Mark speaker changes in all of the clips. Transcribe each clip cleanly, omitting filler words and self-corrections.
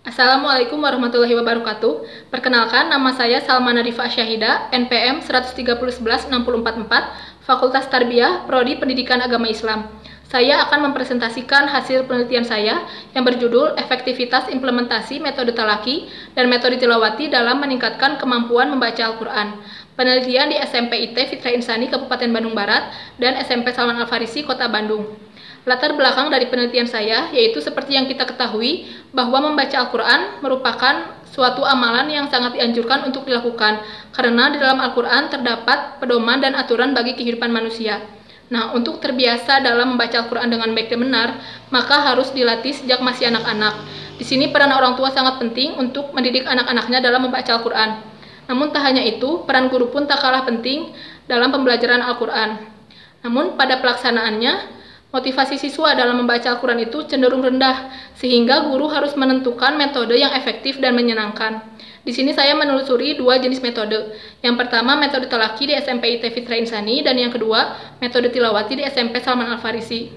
Speaker 1: Assalamualaikum warahmatullahi wabarakatuh. Perkenalkan, nama saya Salma Nadifa Syahida, NPM 130116444, Fakultas Tarbiyah, Prodi Pendidikan Agama Islam. Saya akan mempresentasikan hasil penelitian saya yang berjudul Efektivitas Implementasi Metode Talaki dan Metode Tilawati dalam Meningkatkan Kemampuan Membaca Al-Quran. Penelitian di SMP IT Fitra Insani Kabupaten Bandung Barat dan SMP Salman Al-Farisi Kota Bandung. Latar belakang dari penelitian saya yaitu seperti yang kita ketahui bahwa membaca Al-Quran merupakan suatu amalan yang sangat dianjurkan untuk dilakukan karena di dalam Al-Quran terdapat pedoman dan aturan bagi kehidupan manusia. Nah, untuk terbiasa dalam membaca Al-Quran dengan baik dan benar, maka harus dilatih sejak masih anak-anak. Di sini peran orang tua sangat penting untuk mendidik anak-anaknya dalam membaca Al-Quran. Namun tak hanya itu, peran guru pun tak kalah penting dalam pembelajaran Al-Quran. Namun pada pelaksanaannya, motivasi siswa dalam membaca Al-Quran itu cenderung rendah, sehingga guru harus menentukan metode yang efektif dan menyenangkan. Di sini saya menelusuri dua jenis metode. Yang pertama, metode talaki di SMP IT Fitra Insani, dan yang kedua, metode tilawati di SMP Salman Al-Farisi.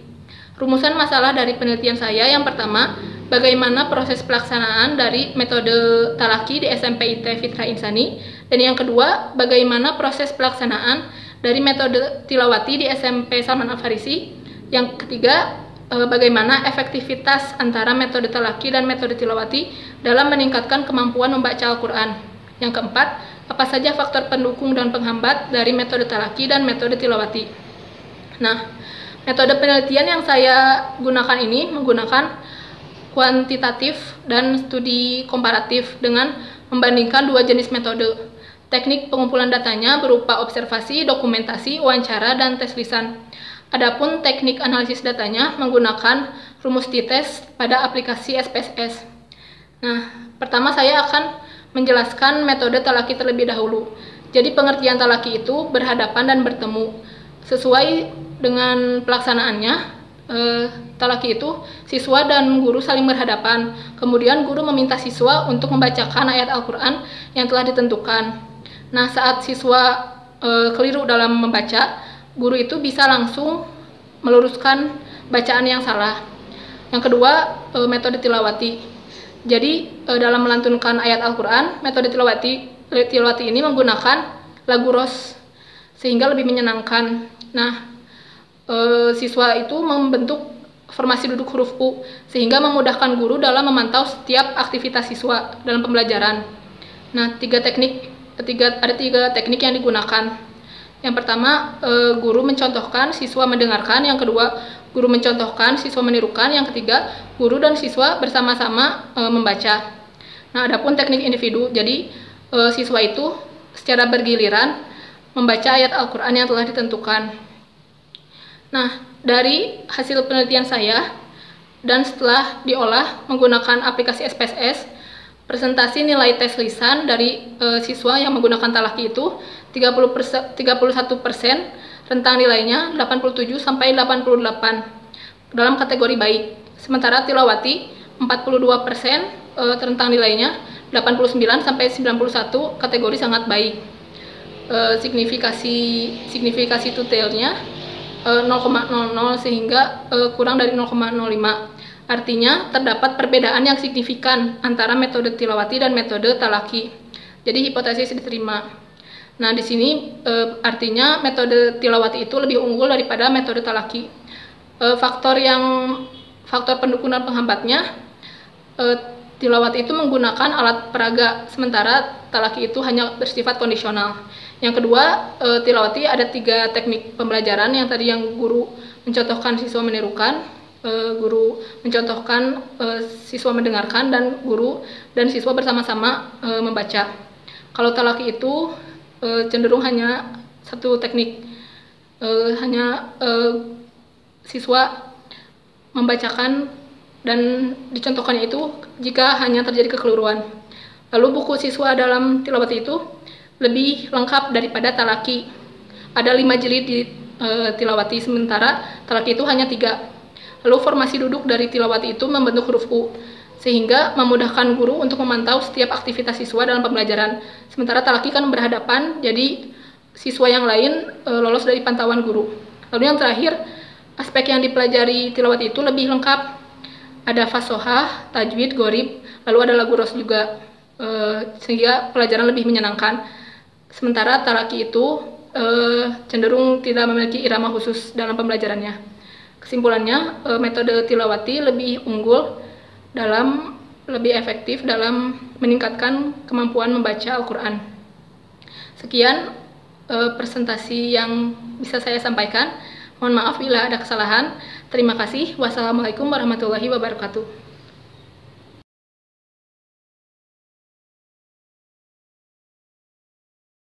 Speaker 1: Rumusan masalah dari penelitian saya yang pertama, bagaimana proses pelaksanaan dari metode talaki di SMP IT Fitra Insani, dan yang kedua, bagaimana proses pelaksanaan dari metode tilawati di SMP Salman Al-Farisi. Yang ketiga, bagaimana efektivitas antara metode talaki dan metode tilawati dalam meningkatkan kemampuan membaca Al-Quran. Yang keempat, apa saja faktor pendukung dan penghambat dari metode talaki dan metode tilawati. Nah, metode penelitian yang saya gunakan ini menggunakan kuantitatif dan studi komparatif dengan membandingkan dua jenis metode. Teknik pengumpulan datanya berupa observasi, dokumentasi, wawancara, dan tes lisan. Adapun teknik analisis datanya menggunakan rumus t-test pada aplikasi SPSS. Nah, pertama saya akan menjelaskan metode talaki terlebih dahulu. Jadi pengertian talaki itu berhadapan dan bertemu. Sesuai dengan pelaksanaannya, talaki itu siswa dan guru saling berhadapan. Kemudian guru meminta siswa untuk membacakan ayat Al-Quran yang telah ditentukan. Nah, saat siswa keliru dalam membaca, guru itu bisa langsung meluruskan bacaan yang salah. Yang kedua, metode tilawati. Jadi, dalam melantunkan ayat Al-Quran, metode tilawati ini menggunakan lagu ros, sehingga lebih menyenangkan. Nah, siswa itu membentuk formasi duduk huruf U, sehingga memudahkan guru dalam memantau setiap aktivitas siswa dalam pembelajaran. Nah, ada tiga teknik yang digunakan. Yang pertama, guru mencontohkan, siswa mendengarkan. Yang kedua, guru mencontohkan, siswa menirukan. Yang ketiga, guru dan siswa bersama-sama membaca. Nah, adapun teknik individu, jadi siswa itu secara bergiliran membaca ayat Al-Quran yang telah ditentukan. Nah, dari hasil penelitian saya dan setelah diolah menggunakan aplikasi SPSS, presentasi nilai tes lisan dari siswa yang menggunakan talaki itu 31%, rentang nilainya 87 sampai 88 dalam kategori baik. Sementara tilawati 42%, rentang nilainya 89 sampai 91, kategori sangat baik. Signifikasi tutelnya 0,00 sehingga kurang dari 0,05. Artinya terdapat perbedaan yang signifikan antara metode tilawati dan metode talaki. Jadi hipotesis diterima. Nah, di sini artinya metode tilawati itu lebih unggul daripada metode talaki. Faktor pendukung dan penghambatnya, tilawati itu menggunakan alat peraga, sementara talaki itu hanya bersifat kondisional. Yang kedua, tilawati ada 3 teknik pembelajaran yang tadi yang guru mencontohkan, siswa menirukan, guru mencontohkan, siswa mendengarkan, dan guru dan siswa bersama-sama membaca. Kalau talaki itu cenderung hanya satu teknik, siswa membacakan dan dicontohkannya itu jika hanya terjadi kekeliruan. Lalu buku siswa dalam tilawati itu lebih lengkap daripada talaki. Ada 5 jilid di tilawati, sementara talaki itu hanya 3. Lalu formasi duduk dari tilawati itu membentuk huruf U, sehingga memudahkan guru untuk memantau setiap aktivitas siswa dalam pembelajaran. Sementara talaki kan berhadapan, jadi siswa yang lain lolos dari pantauan guru. Lalu yang terakhir, aspek yang dipelajari tilawati itu lebih lengkap. Ada fasohah, tajwid, gorib, lalu ada lagu ros juga, sehingga pelajaran lebih menyenangkan. Sementara talaki itu cenderung tidak memiliki irama khusus dalam pembelajarannya. Kesimpulannya, metode tilawati lebih unggul lebih efektif dalam meningkatkan kemampuan membaca Al-Quran. Sekian presentasi yang bisa saya sampaikan. Mohon maaf bila ada kesalahan. Terima kasih. Wassalamualaikum warahmatullahi wabarakatuh.